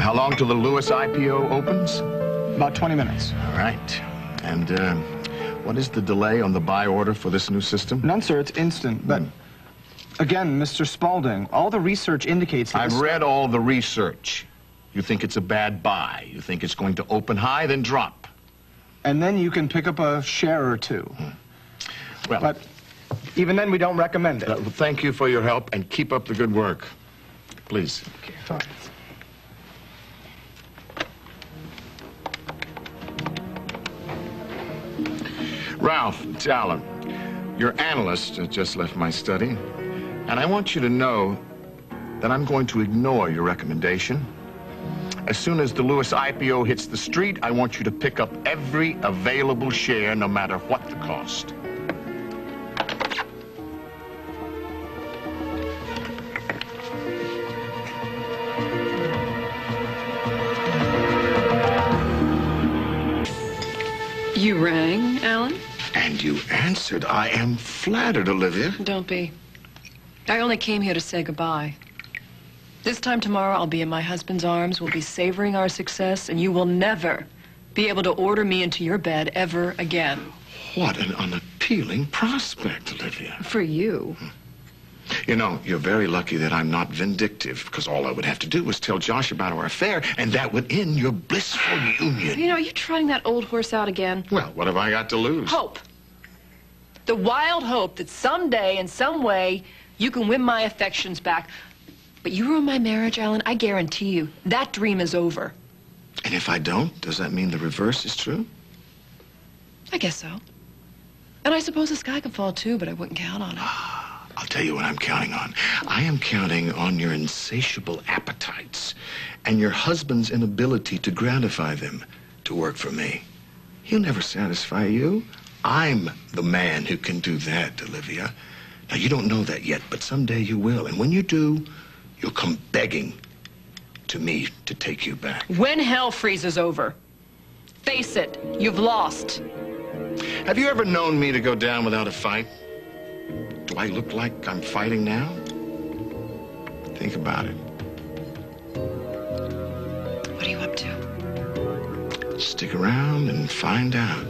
How long till the Lewis IPO opens? About 20 minutes. All right. And what is the delay on the buy order for this new system? None, sir. It's instant. But again, Mr. Spaulding, all the research indicates that I've read all the research. You think it's a bad buy. You think it's going to open high, then drop. And then you can pick up a share or two. Well, but even then, we don't recommend it. Thank you for your help, and keep up the good work. Please. Okay, fine. Ralph, it's Alan. Your analyst just left my study, and I want you to know that I'm going to ignore your recommendation. As soon as the Lewis IPO hits the street, I want you to pick up every available share, no matter what the cost. You rang, Alan? And you answered. I am flattered, Olivia. Don't be. I only came here to say goodbye. This time tomorrow, I'll be in my husband's arms. We'll be savoring our success, and you will never be able to order me into your bed ever again. What an unappealing prospect, Olivia. For you. You know, you're very lucky that I'm not vindictive, because all I would have to do was tell Josh about our affair, and that would end your blissful union. You know, are you trotting that old horse out again? Well, what have I got to lose? Hope. The wild hope that someday, in some way, you can win my affections back. But you ruin my marriage, Alan, I guarantee you, that dream is over. And if I don't, does that mean the reverse is true? I guess so. And I suppose the sky could fall too, but I wouldn't count on it. I'll tell you what I'm counting on. I am counting on your insatiable appetites and your husband's inability to gratify them to work for me. He'll never satisfy you. I'm the man who can do that, Olivia. Now, you don't know that yet, but someday you will. And when you do, you'll come begging to me to take you back. When hell freezes over, face it, you've lost. Have you ever known me to go down without a fight? Do I look like I'm fighting now? Think about it. What are you up to? Stick around and find out.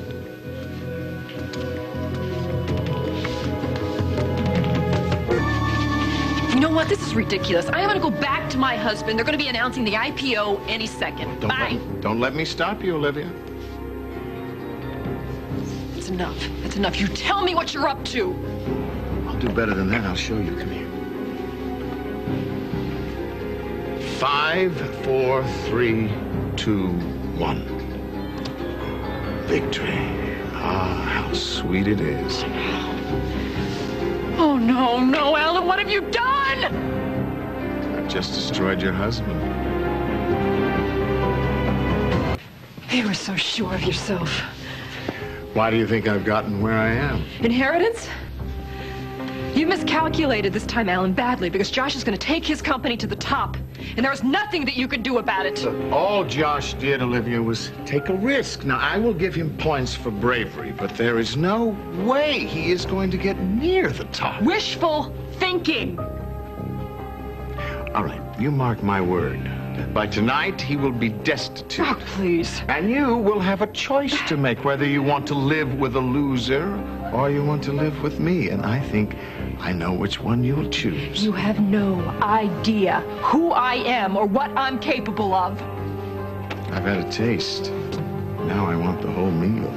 You know what? This is ridiculous. I am going to go back to my husband. They're going to be announcing the IPO any second. Bye. Don't let me stop you, Olivia. It's enough. It's enough. You tell me what you're up to. I'll do better than that. I'll show you. Come here. 5, 4, 3, 2, 1. Victory. Ah, how sweet it is. Oh, no, no, Alan, what have you done? I've just destroyed your husband. You were so sure of yourself. Why do you think I've gotten where I am? Inheritance? You miscalculated this time, Alan, badly, because Josh is going to take his company to the top, and there is nothing that you can do about it. Look, all Josh did, Olivia, was take a risk. Now, I will give him points for bravery, but there is no way he is going to get near the top. Wishful thinking. All right, you mark my word. By tonight, he will be destitute. Oh, please. And you will have a choice to make, whether you want to live with a loser or you want to live with me. And I think I know which one you'll choose. You have no idea who I am or what I'm capable of. I've had a taste. Now I want the whole meal.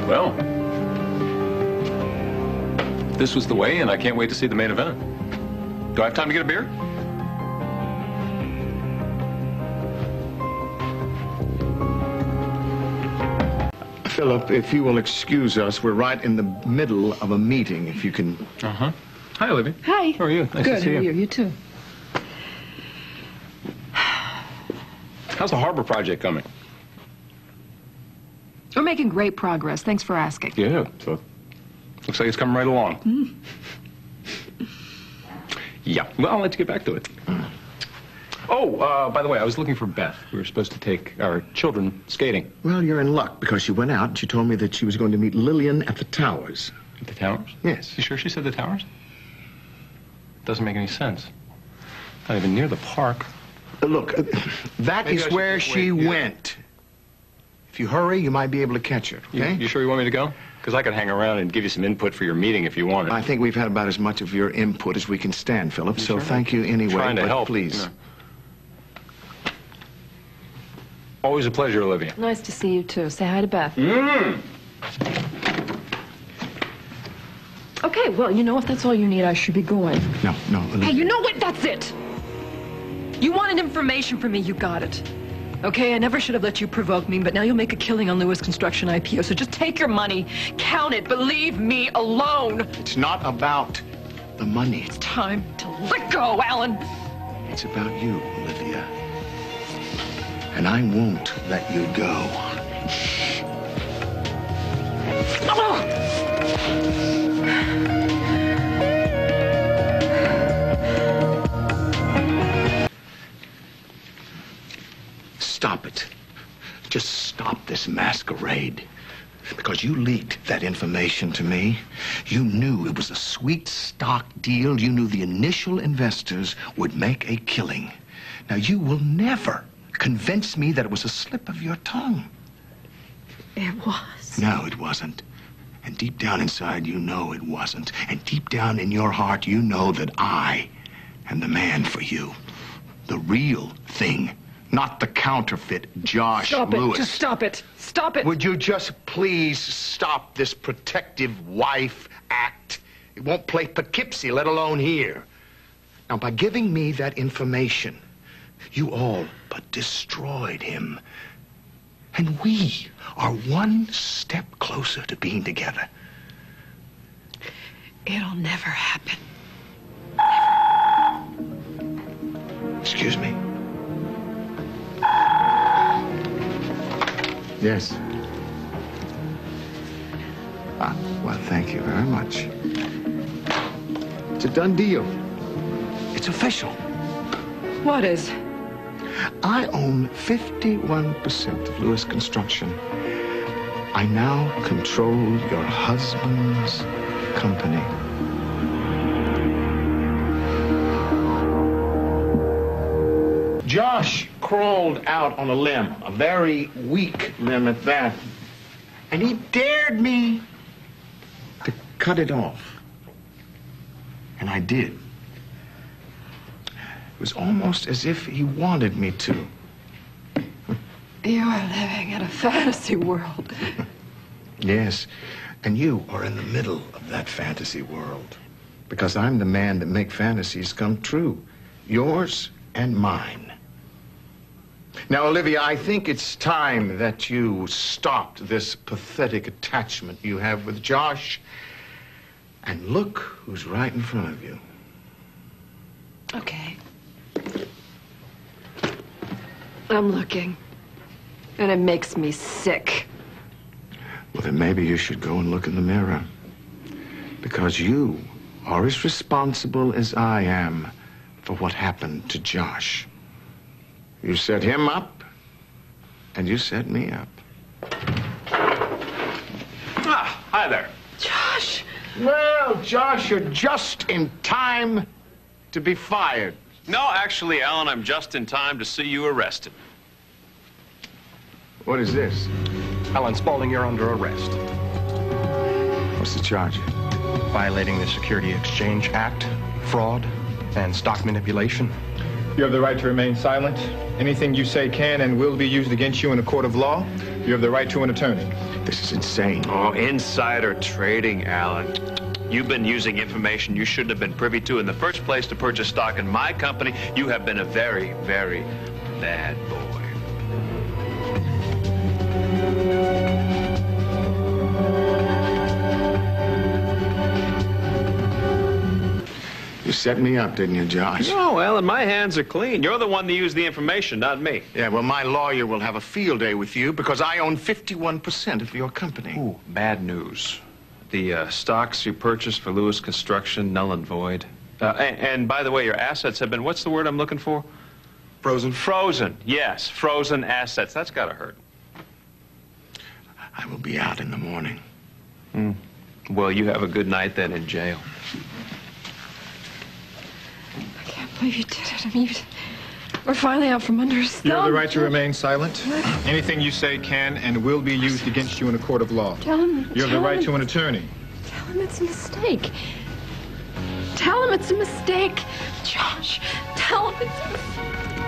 Well, this was the way, and I can't wait to see the main event. Do I have time to get a beer? Philip, if you will excuse us, we're right in the middle of a meeting, if you can... Uh-huh. Hi, Olivia. Hi. How are you? Nice Good. to see How are you. you? You too. How's the harbor project coming? We're making great progress. Thanks for asking. Yeah, so looks like it's coming right along. Yeah, well, I'll let you get back to it. Oh, by the way, I was looking for Beth. We were supposed to take our children skating. Well, you're in luck, because she went out and she told me that she was going to meet Lillian at the Towers. At the Towers? Yes. You sure she said the Towers? Doesn't make any sense. Not even near the park. Look, that Maybe I is should where just she wait here. went. If you hurry, you might be able to catch her, okay? You sure you want me to go? Because I could hang around and give you some input for your meeting if you wanted. I think we've had about as much of your input as we can stand, Philip, so sure? thank you anyway. Trying to but help, please. you know. Always a pleasure, Olivia. Nice to see you, too. Say hi to Beth. Okay, well, you know, if that's all you need, I should be going. No, Olivia. Hey, you know what? That's it! You wanted information from me, you got it. Okay, I never should have let you provoke me, but now you'll make a killing on Lewis Construction IPO, so just take your money, count it, but leave me alone. It's not about the money. It's time to let go, Alan. It's about you, Olivia. And I won't let you go. Stop it. Just stop this masquerade. Because you leaked that information to me. You knew it was a sweet stock deal. You knew the initial investors would make a killing. Now, you will never convince me that it was a slip of your tongue. It was. No, it wasn't. And deep down inside, you know it wasn't. And deep down in your heart, you know that I am the man for you. The real thing. Not the counterfeit Josh Stop it. Lewis. Just stop it. Stop it. Would you just please stop this protective wife act? It won't play Poughkeepsie, let alone here. Now, by giving me that information, you all but destroyed him. And we are one step closer to being together. It'll never happen. Excuse me. Yes. Well, thank you very much. It's a done deal. It's official. What is? I own 51% of Lewis Construction. I now control your husband's company. Josh crawled out on a limb, a very weak limb at that, and he dared me to cut it off. And I did. It was almost as if he wanted me to. You are living in a fantasy world. Yes, and you are in the middle of that fantasy world. Because I'm the man that makes fantasies come true. Yours and mine. Now, Olivia, I think it's time that you stopped this pathetic attachment you have with Josh. And look who's right in front of you. Okay. I'm looking. And it makes me sick. Well, then maybe you should go and look in the mirror. Because you are as responsible as I am for what happened to Josh. You set him up, and you set me up. Ah, hi there. Josh! Well, Josh, you're just in time to be fired. No, actually, Alan, I'm just in time to see you arrested. What is this? Alan Spaulding, you're under arrest. What's the charge? Violating the Security Exchange Act, fraud, and stock manipulation. You have the right to remain silent. Anything you say can and will be used against you in a court of law. You have the right to an attorney. This is insane. Oh, insider trading, Alan. You've been using information you shouldn't have been privy to in the first place to purchase stock in my company. You have been a very, very bad boy. You set me up, didn't you, Josh? No, Alan, my hands are clean. You're the one that used the information, not me. Yeah, well, my lawyer will have a field day with you because I own 51% of your company. Ooh, bad news. The stocks you purchased for Lewis Construction, null and void. And by the way, your assets have been, what's the word I'm looking for? Frozen? Frozen, yes. Frozen assets. That's gotta hurt. I will be out in the morning. Well, you have a good night then in jail. I can't believe you did it. I mean, we're finally out from under his thumb. You have the right to remain silent. Anything you say can and will be used against you in a court of law. Tell him. You have the right to an attorney. Tell him it's a mistake. Tell him it's a mistake. Josh, tell him it's a mistake.